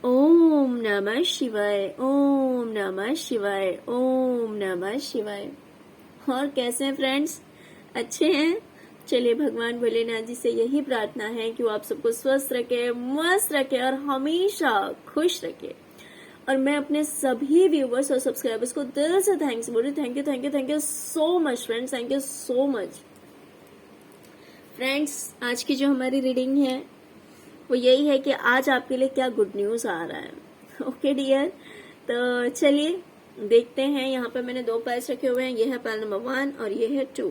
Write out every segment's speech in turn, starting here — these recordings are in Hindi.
ओम नमः शिवाय, ओम नमः शिवाय, ओम नमः शिवाय। और कैसे हैं फ्रेंड्स? अच्छे हैं? चलिए, भगवान भोलेनाथ जी से यही प्रार्थना है कि वो आप सबको स्वस्थ रखे, मस्त रखे और हमेशा खुश रखे। और मैं अपने सभी व्यूवर्स और सब्सक्राइबर्स को दिल से थैंक्स बोल रही। Thank you, thank you, thank you so much friends, thank you so much. Friends, आज की जो हमारी रीडिंग है वो यही है कि आज आपके लिए क्या गुड न्यूज आ रहा है। ओके डियर, तो चलिए देखते हैं। यहाँ पे मैंने 2 पाइल्स रखे हुए हैं। ये है पाइल नंबर 1 और ये है 2।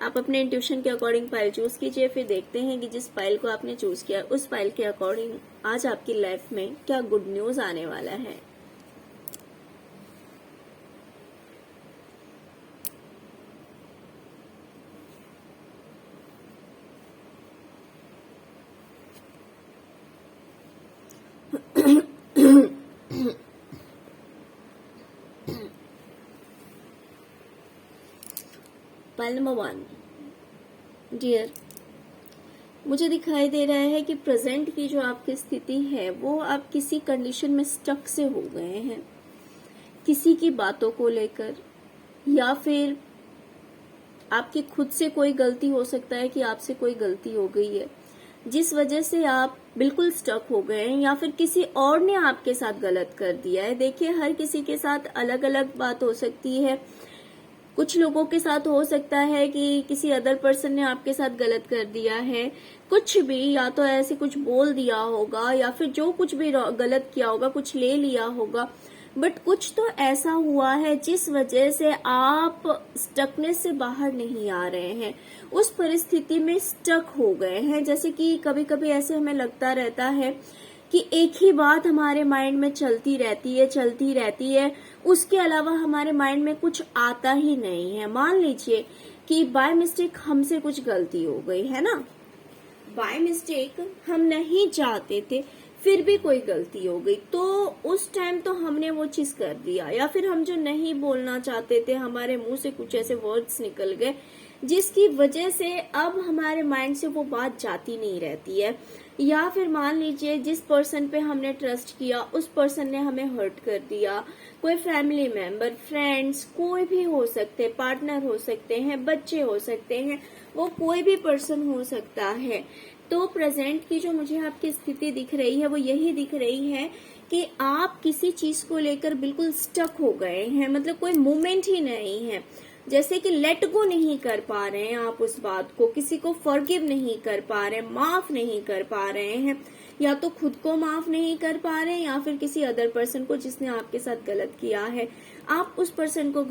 आप अपने इंट्यूशन के अकॉर्डिंग पाइल चूज कीजिए, फिर देखते हैं कि जिस पाइल को आपने चूज किया उस पाइल के अकॉर्डिंग आज आपकी लाइफ में क्या गुड न्यूज आने वाला है। पाइल नंबर 1 डियर, मुझे दिखाई दे रहा है कि प्रेजेंट की जो आपकी स्थिति है वो आप किसी कंडीशन में स्टक से हो गए हैं, किसी की बातों को लेकर, या फिर आपकी खुद से कोई गलती हो सकता है कि आपसे कोई गलती हो गई है जिस वजह से आप बिल्कुल स्टक हो गए हैं, या फिर किसी और ने आपके साथ गलत कर दिया है। देखिए, हर किसी के साथ अलग अलग बात हो सकती है। कुछ लोगों के साथ हो सकता है कि किसी अदर पर्सन ने आपके साथ गलत कर दिया है, कुछ भी, या तो ऐसे कुछ बोल दिया होगा या फिर जो कुछ भी गलत किया होगा, कुछ ले लिया होगा, बट कुछ तो ऐसा हुआ है जिस वजह से आप स्टकनेस से बाहर नहीं आ रहे हैं, उस परिस्थिति में स्टक हो गए हैं। जैसे कि कभी कभी ऐसे हमें लगता रहता है कि एक ही बात हमारे माइंड में चलती रहती है, उसके अलावा हमारे माइंड में कुछ आता ही नहीं है। मान लीजिए कि बाय मिस्टेक हमसे कुछ गलती हो गई है ना, बाय मिस्टेक हम नहीं चाहते थे, फिर भी कोई गलती हो गई, तो उस टाइम तो हमने वो चीज कर दिया, या फिर हम जो नहीं बोलना चाहते थे हमारे मुंह से कुछ ऐसे वर्ड्स निकल गए जिसकी वजह से अब हमारे माइंड से वो बात जाती नहीं रहती है। या फिर मान लीजिए जिस पर्सन पे हमने ट्रस्ट किया उस पर्सन ने हमें हर्ट कर दिया। कोई फैमिली मेंबर, फ्रेंड्स, कोई भी हो सकते, पार्टनर हो सकते हैं, बच्चे हो सकते हैं, वो कोई भी पर्सन हो सकता है। तो प्रेजेंट की जो मुझे आपकी स्थिति दिख रही है वो यही दिख रही है कि आप किसी चीज को लेकर बिल्कुल स्टक हो गए हैं, मतलब कोई मूवमेंट ही नहीं है। जैसे कि लेट गो नहीं कर पा रहे हैं आप उस बात को, किसी को फॉरगिव नहीं कर पा रहे हैं, माफ नहीं कर पा रहे हैं, या तो खुद को माफ नहीं कर पा रहे हैं या फिर किसी अदर पर्सन को जिसने आपके साथ गलत किया है, आप उस पर्सन को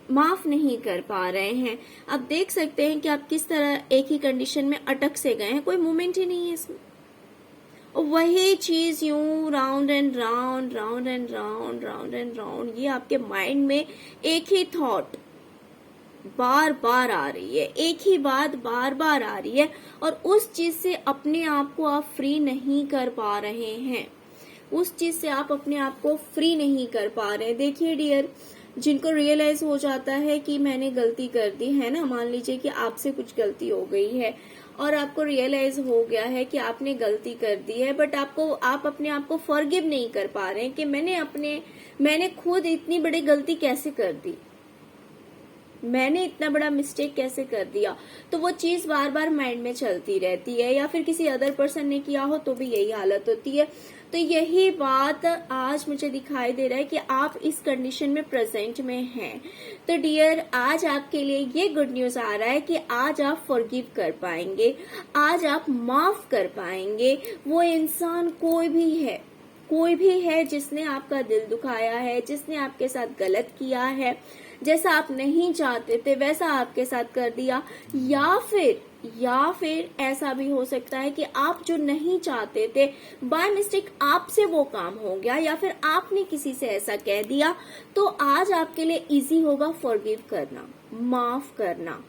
माफ नहीं कर पा रहे हैं। आप देख सकते हैं कि आप किस तरह एक ही कंडीशन में अटक से गए हैं, कोई मूवमेंट ही नहीं है इसमें। और वही चीज यूं round and round, round and round, round and round, ये आपके माइंड में एक ही थॉट बार बार आ रही है, एक ही बात बार बार आ रही है, और उस चीज से अपने आप को आप फ्री नहीं कर पा रहे हैं, उस चीज से आप अपने आप को फ्री नहीं कर पा रहे हैं। देखिए डियर, जिनको रियलाइज हो जाता है कि मैंने गलती कर दी है ना, मान लीजिए कि आपसे कुछ गलती हो गई है और आपको रियलाइज हो गया है कि आपने गलती कर दी है, बट आप अपने आप को फॉरगिव नहीं कर पा रहे हैं कि मैंने खुद इतनी बड़ी गलती कैसे कर दी, मैंने इतना बड़ा मिस्टेक कैसे कर दिया। तो वो चीज बार बार माइंड में चलती रहती है, या फिर किसी अदर पर्सन ने किया हो तो भी यही हालत होती है। तो यही बात आज मुझे दिखाई दे रहा है कि आप इस कंडीशन में प्रेजेंट में हैं। तो डियर, आज आपके लिए ये गुड न्यूज आ रहा है कि आज आप फॉरगिव कर पाएंगे, आज आप माफ कर पाएंगे। वो इंसान कोई भी है जिसने आपका दिल दुखाया है, जिसने आपके साथ गलत किया है, जैसा आप नहीं चाहते थे वैसा आपके साथ कर दिया, या फिर ऐसा भी हो सकता है कि आप जो नहीं चाहते थे बाय मिस्टेक आपसे वो काम हो गया, या फिर आपने किसी से ऐसा कह दिया। तो आज आपके लिए इजी होगा फॉरगिव करना, माफ करना।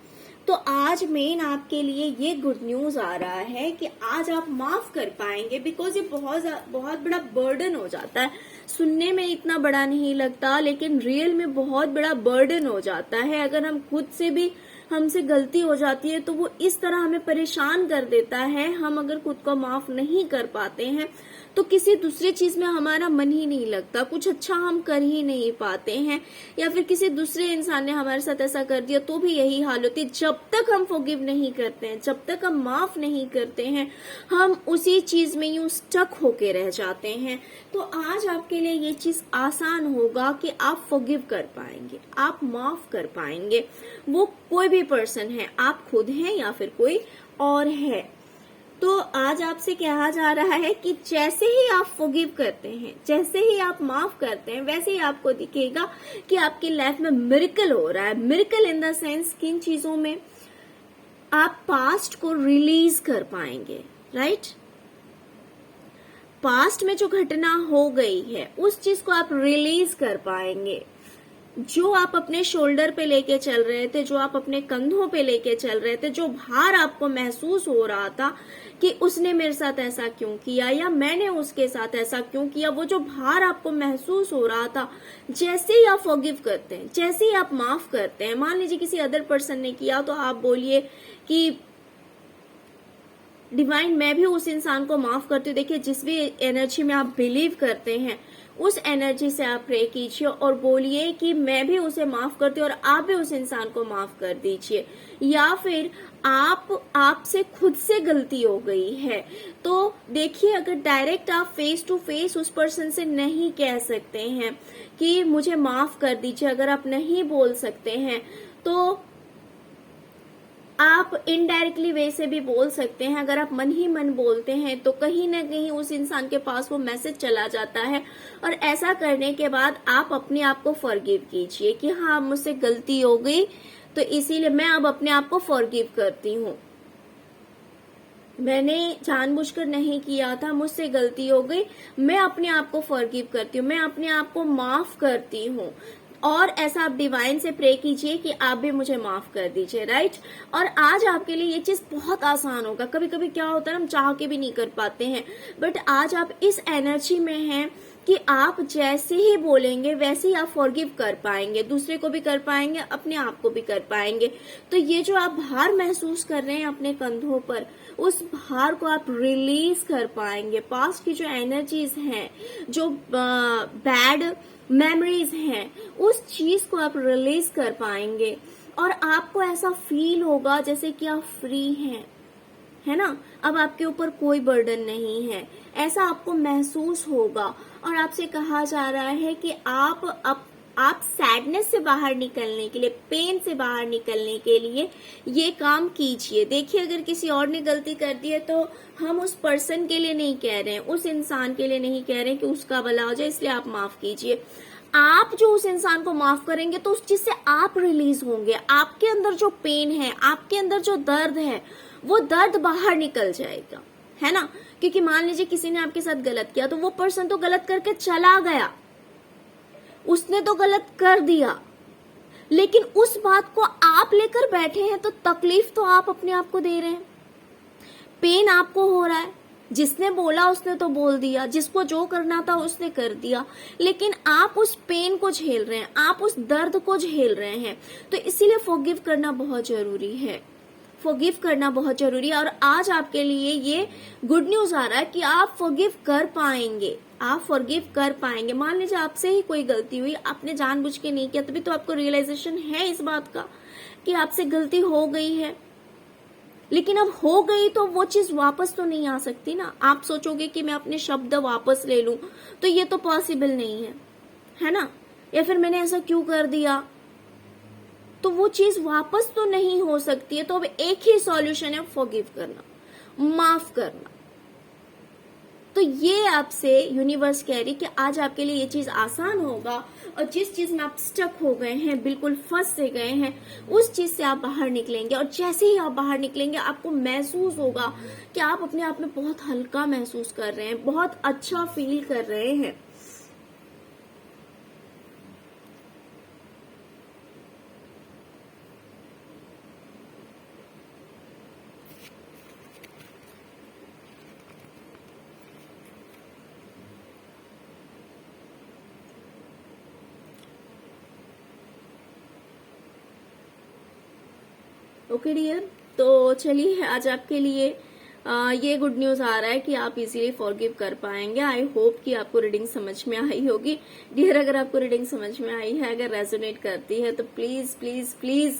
तो आज मेन आपके लिए ये गुड न्यूज आ रहा है कि आज आप माफ कर पाएंगे, बिकॉज ये बहुत बड़ा बर्डन हो जाता है। सुनने में इतना बड़ा नहीं लगता, लेकिन रियल में बहुत बड़ा बर्डन हो जाता है अगर हम खुद से भी हमसे गलती हो जाती है तो वो इस तरह हमें परेशान कर देता है, हम अगर खुद को माफ नहीं कर पाते हैं तो किसी दूसरी चीज में हमारा मन ही नहीं लगता, कुछ अच्छा हम कर ही नहीं पाते हैं, या फिर किसी दूसरे इंसान ने हमारे साथ ऐसा कर दिया तो भी यही हाल होती है। जब तक हम फॉरगिव नहीं करते हैं, जब तक हम माफ नहीं करते हैं, हम उसी चीज में यूं स्टक होके रह जाते हैं। तो आज आपके लिए ये चीज आसान होगा कि आप फॉरगिव कर पाएंगे, आप माफ कर पाएंगे। वो कोई भी पर्सन है, आप खुद हैं या फिर कोई और है। तो आज आपसे कहा जा रहा है कि जैसे ही आप फॉरगिव करते हैं, जैसे ही आप माफ करते हैं, वैसे ही आपको दिखेगा कि आपकी लाइफ में मिरेकल हो रहा है। मिरेकल इन द सेंस किन चीजों में, आप पास्ट को रिलीज कर पाएंगे, राइट। पास्ट में जो घटना हो गई है उस चीज को आप रिलीज कर पाएंगे। जो आप अपने शोल्डर पे लेके चल रहे थे, जो आप अपने कंधों पे लेके चल रहे थे, जो भार आपको महसूस हो रहा था कि उसने मेरे साथ ऐसा क्यों किया या मैंने उसके साथ ऐसा क्यों किया, वो जो भार आपको महसूस हो रहा था, जैसे ही आप फॉरगिव करते हैं, जैसे ही आप माफ करते हैं, मान लीजिए किसी अदर पर्सन ने किया तो आप बोलिए कि डिवाइन मैं भी उस इंसान को माफ करती हूँ। देखिए जिस भी एनर्जी में आप बिलीव करते हैं उस एनर्जी से आप प्रे कीजिए और बोलिए कि मैं भी उसे माफ करती हूँ और आप भी उस इंसान को माफ कर दीजिए। या फिर आपसे खुद से गलती हो गई है तो देखिए, अगर डायरेक्ट आप फेस टू फेस उस पर्सन से नहीं कह सकते हैं कि मुझे माफ कर दीजिए, अगर आप नहीं बोल सकते हैं तो आप इनडायरेक्टली वे से भी बोल सकते हैं। अगर आप मन ही मन बोलते हैं तो कहीं ना कहीं उस इंसान के पास वो मैसेज चला जाता है और ऐसा करने के बाद आप अपने आप को फॉरगिव कीजिए कि हाँ मुझसे गलती हो गई तो इसीलिए मैं अब अपने आप को फॉरगिव करती हूँ, मैंने जानबूझकर नहीं किया था, मुझसे गलती हो गई, मैं अपने आप को फॉरगिव करती हूँ, मैं अपने आप को माफ करती हूँ। और ऐसा आप डिवाइन से प्रे कीजिए कि आप भी मुझे माफ कर दीजिए, राइट। और आज आपके लिए ये चीज बहुत आसान होगा। कभी कभी क्या होता है हम चाह के भी नहीं कर पाते हैं, बट आज आप इस एनर्जी में हैं कि आप जैसे ही बोलेंगे वैसे ही आप फॉरगिव कर पाएंगे, दूसरे को भी कर पाएंगे, अपने आप को भी कर पाएंगे। तो ये जो आप भार महसूस कर रहे हैं अपने कंधों पर, उस भार को आप रिलीज कर पाएंगे। पास्ट की जो एनर्जीज हैं, जो बैड मेमोरीज हैं, उस चीज को आप रिलीज कर पाएंगे और आपको ऐसा फील होगा जैसे कि आप फ्री हैं, है ना। अब आपके ऊपर कोई बर्डन नहीं है, ऐसा आपको महसूस होगा। और आपसे कहा जा रहा है कि आप सैडनेस से बाहर निकलने के लिए, पेन से बाहर निकलने के लिए ये काम कीजिए। देखिए अगर किसी और ने गलती कर दी है तो हम उस पर्सन के लिए नहीं कह रहे हैं, उस इंसान के लिए नहीं कह रहे हैं कि उसका भला हो जाए इसलिए आप माफ कीजिए। आप जो उस इंसान को माफ करेंगे तो उस चीज से आप रिलीज होंगे। आपके अंदर जो पेन है, आपके अंदर जो दर्द है, वो दर्द बाहर निकल जाएगा, है ना। क्योंकि मान लीजिए किसी ने आपके साथ गलत किया तो वो पर्सन तो गलत करके चला गया, उसने तो गलत कर दिया, लेकिन उस बात को आप लेकर बैठे हैं तो तकलीफ तो आप अपने आप को दे रहे हैं, पेन आपको हो रहा है। जिसने बोला उसने तो बोल दिया, जिसको जो करना था उसने कर दिया, लेकिन आप उस पेन को झेल रहे हैं, आप उस दर्द को झेल रहे हैं। तो इसीलिए फॉरगिव करना बहुत जरूरी है, फॉरगिव करना बहुत जरूरी है। और आज आपके लिए ये गुड न्यूज आ रहा है कि आप फॉरगिव कर पाएंगे, आप फॉरगिव कर पाएंगे। मान लीजिए आपसे ही कोई गलती हुई, आपने जानबूझ के नहीं किया, तभी तो आपको रियलाइजेशन है इस बात का कि आपसे गलती हो गई है, लेकिन अब हो गई तो वो चीज वापस तो नहीं आ सकती ना। आप सोचोगे कि मैं अपने शब्द वापस ले लूं तो ये तो पॉसिबल नहीं है ना। या फिर मैंने ऐसा क्यों कर दिया, तो वो चीज वापस तो नहीं हो सकती है। तो अब एक ही सॉल्यूशन है, फॉरगिव करना, माफ करना। तो ये आपसे यूनिवर्स कह रही कि आज आपके लिए ये चीज आसान होगा और जिस चीज में आप स्टक हो गए हैं, बिल्कुल फंस से गए हैं, उस चीज से आप बाहर निकलेंगे। और जैसे ही आप बाहर निकलेंगे आपको महसूस होगा कि आप अपने आप में बहुत हल्का महसूस कर रहे हैं, बहुत अच्छा फील कर रहे हैं। ओके डियर, तो चलिए आज आपके लिए ये गुड न्यूज आ रहा है कि आप इजीली फॉरगिव कर पाएंगे। आई होप कि आपको रीडिंग समझ में आई होगी। डियर, अगर आपको रीडिंग समझ में आई है, अगर रेजोनेट करती है, तो प्लीज प्लीज प्लीज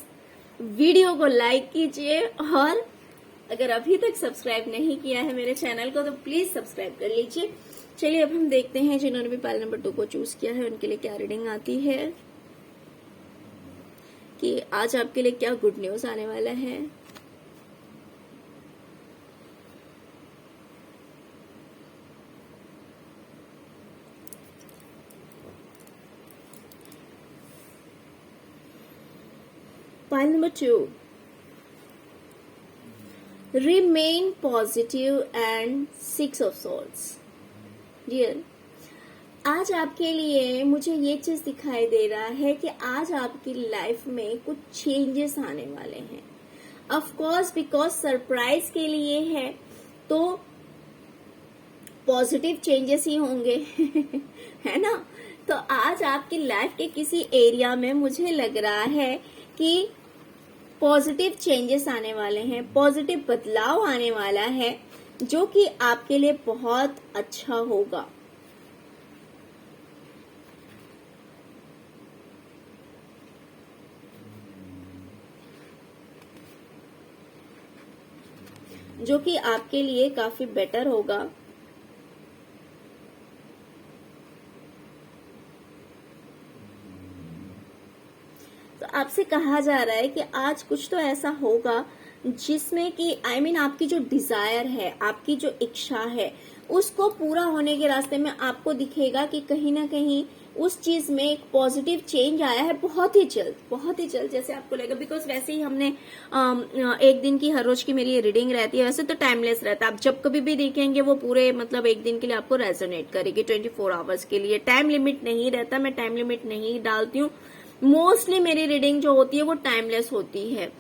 वीडियो को लाइक कीजिए, और अगर अभी तक सब्सक्राइब नहीं किया है मेरे चैनल को तो प्लीज सब्सक्राइब कर लीजिए। चलिए अब हम देखते हैं जिन्होंने भी पाइल नंबर 2 को चूज किया है उनके लिए क्या रीडिंग आती है, कि आज आपके लिए क्या गुड न्यूज आने वाला है। Pile number 2. Remain positive and 6 of Swords. Dear, आज आपके लिए मुझे ये चीज दिखाई दे रहा है कि आज आपकी लाइफ में कुछ चेंजेस आने वाले हैं। ऑफ कोर्स बिकॉज सरप्राइज के लिए है तो पॉजिटिव चेंजेस ही होंगे है ना। तो आज आपकी लाइफ के किसी एरिया में मुझे लग रहा है कि पॉजिटिव चेंजेस आने वाले हैं, पॉजिटिव बदलाव आने वाला है, जो कि आपके लिए बहुत अच्छा होगा। जो कि आपके लिए काफी बेटर होगा। तो आपसे कहा जा रहा है कि आज कुछ तो ऐसा होगा जिसमें कि आपकी जो डिजायर है, आपकी जो इच्छा है, उसको पूरा होने के रास्ते में आपको दिखेगा कि कहीं ना कहीं उस चीज में एक पॉजिटिव चेंज आया है बहुत ही जल्द जैसे आपको लगेगा। बिकॉज वैसे ही हमने एक दिन की हर रोज की मेरी रीडिंग रहती है, वैसे तो टाइमलेस रहता है। आप जब कभी भी देखेंगे वो पूरे मतलब एक दिन के लिए आपको रेजोनेट करेगी, 24 आवर्स के लिए। टाइम लिमिट नहीं रहता, मैं टाइम लिमिट नहीं डालती हूँ। मोस्टली मेरी रीडिंग जो होती है वो टाइमलेस होती है।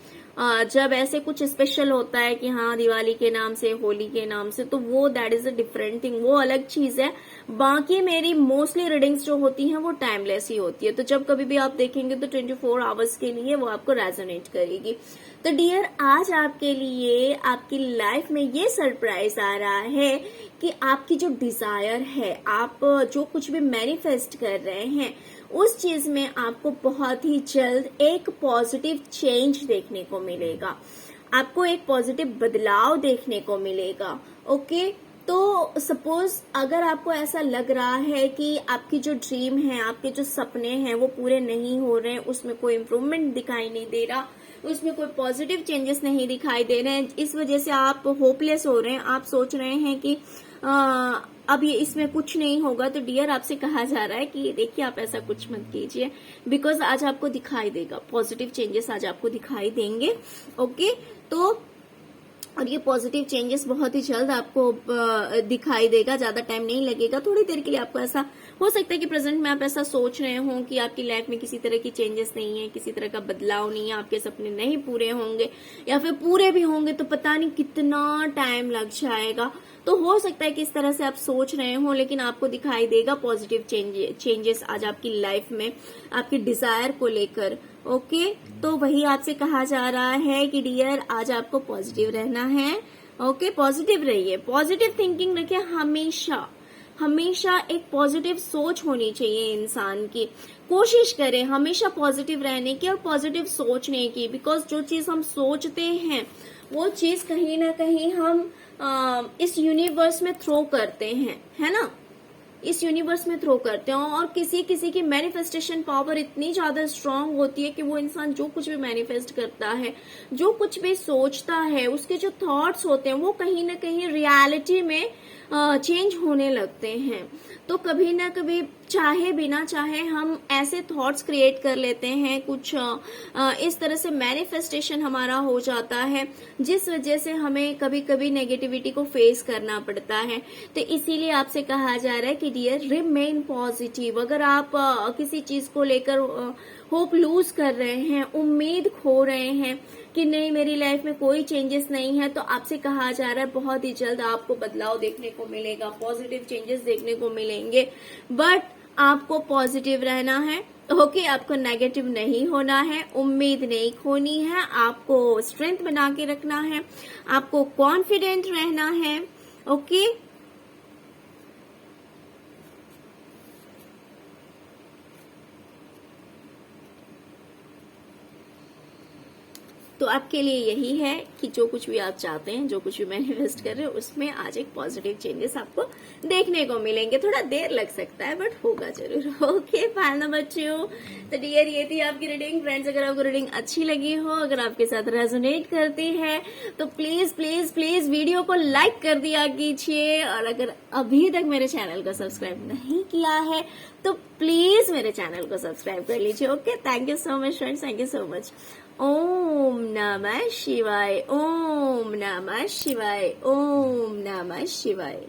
जब ऐसे कुछ स्पेशल होता है कि हाँ दिवाली के नाम से, होली के नाम से, तो वो that is a different thing, वो अलग चीज है। बाकी मेरी मोस्टली रीडिंग्स जो होती हैं वो टाइमलेस ही होती है। तो जब कभी भी आप देखेंगे तो 24 आवर्स के लिए वो आपको रेजोनेट करेगी। तो डियर, आज आपके लिए आपकी लाइफ में ये सरप्राइज आ रहा है कि आपकी जो डिजायर है, आप जो कुछ भी मैनिफेस्ट कर रहे हैं, उस चीज में आपको बहुत ही जल्द एक पॉजिटिव चेंज देखने को मिलेगा, आपको एक पॉजिटिव बदलाव देखने को मिलेगा। ओके, तो सपोज अगर आपको ऐसा लग रहा है कि आपकी जो ड्रीम है, आपके जो सपने हैं वो पूरे नहीं हो रहे हैं, उसमें कोई इम्प्रूवमेंट दिखाई नहीं दे रहा, उसमें कोई पॉजिटिव चेंजेस नहीं दिखाई दे रहे हैं, इस वजह से आप होपलेस हो रहे हैं, आप सोच रहे हैं कि अब ये इसमें कुछ नहीं होगा, तो डियर आपसे कहा जा रहा है कि देखिए आप ऐसा कुछ मत कीजिए। बिकॉज आज आपको दिखाई देगा पॉजिटिव चेंजेस, आज आपको दिखाई देंगे। ओके, तो और ये पॉजिटिव चेंजेस बहुत ही जल्द आपको दिखाई देगा, ज्यादा टाइम नहीं लगेगा। थोड़ी देर के लिए आपको ऐसा हो सकता है कि प्रेजेंट में आप ऐसा सोच रहे हो कि आपकी लाइफ में किसी तरह की चेंजेस नहीं है, किसी तरह का बदलाव नहीं है, आपके सपने नहीं पूरे होंगे, या फिर पूरे भी होंगे तो पता नहीं कितना टाइम लग जाएगा। तो हो सकता है कि इस तरह से आप सोच रहे हो, लेकिन आपको दिखाई देगा पॉजिटिव चेंजेस आज आपकी लाइफ में, आपकी डिजायर को लेकर। ओके, तो वही आपसे कहा जा रहा है कि डियर आज आपको पॉजिटिव रहना है। ओके, पॉजिटिव रहिए, पॉजिटिव थिंकिंग रखिए, हमेशा एक पॉजिटिव सोच होनी चाहिए इंसान की। कोशिश करें हमेशा पॉजिटिव रहने की और पॉजिटिव सोचने की। बिकॉज जो चीज हम सोचते हैं वो चीज कहीं ना कहीं हम इस यूनिवर्स में थ्रो करते हैं, है ना, इस यूनिवर्स में थ्रो करते हैं। और किसी किसी की मैनिफेस्टेशन पावर इतनी ज्यादा स्ट्रांग होती है कि वो इंसान जो कुछ भी मैनिफेस्ट करता है, जो कुछ भी सोचता है, उसके जो थॉट्स होते हैं वो कहीं ना कहीं रियलिटी में चेंज होने लगते हैं। तो कभी ना कभी चाहे बिना चाहे हम ऐसे थॉट्स क्रिएट कर लेते हैं, कुछ इस तरह से मैनिफेस्टेशन हमारा हो जाता है, जिस वजह से हमें कभी कभी नेगेटिविटी को फेस करना पड़ता है। तो इसीलिए आपसे कहा जा रहा है कि डियर रिमेन पॉजिटिव। अगर आप किसी चीज को लेकर होप लूज कर रहे हैं, उम्मीद खो रहे हैं कि नहीं मेरी लाइफ में कोई चेंजेस नहीं है, तो आपसे कहा जा रहा है बहुत ही जल्द आपको बदलाव देखने को मिलेगा, पॉजिटिव चेंजेस देखने को मिलेंगे। बट आपको पॉजिटिव रहना है, ओके आपको नेगेटिव नहीं होना है, उम्मीद नहीं खोनी है, आपको स्ट्रेंथ बना के रखना है, आपको कॉन्फिडेंट रहना है, ओके। तो आपके लिए यही है कि जो कुछ भी आप चाहते हैं, जो कुछ भी मैनिफेस्ट कर रहे हो, उसमें आज एक पॉजिटिव चेंजेस आपको देखने को मिलेंगे। थोड़ा देर लग सकता है बट होगा जरूर, ओके फाइन ना बच्चों। तो डियर ये थी आपकी रीडिंग। फ्रेंड्स अगर आपको रीडिंग अच्छी लगी हो, अगर आपके साथ रेजोनेट करती है तो प्लीज प्लीज प्लीज वीडियो को लाइक कर दिया कीजिए, और अगर अभी तक मेरे चैनल को सब्सक्राइब नहीं किया है तो प्लीज मेरे चैनल को सब्सक्राइब कर लीजिए, okay. Thank you so much friends, thank you so much. ओम नमः शिवाय, ओम नमः शिवाय, ओम नमः शिवाय।